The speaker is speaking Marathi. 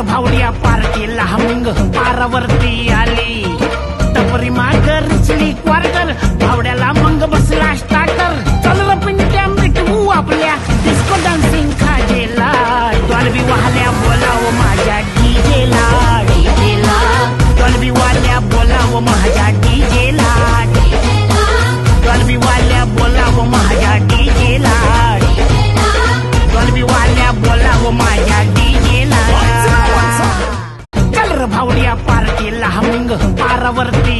भावड्या पार्टीला मग पारावरती आली टपरी माग रिचली क्वार्टर भावड्याला मग बसला स्टार्टर चल र पिंट्या मिटवू आपल्या डिस्को डान्सिंग खाजेला डॉल्बी वाल्या बोलाव माझ्या डीजेला डीजेला डॉल्बी वाल्या बोलाव माझ्या डीजेला डॉल्बी वाल्या बोलाव माझ्या डीजेला डॉल्बी वाल्या बोलाव माझ्या डीजेला कलर भावड्या पार्टीला मग पारावरती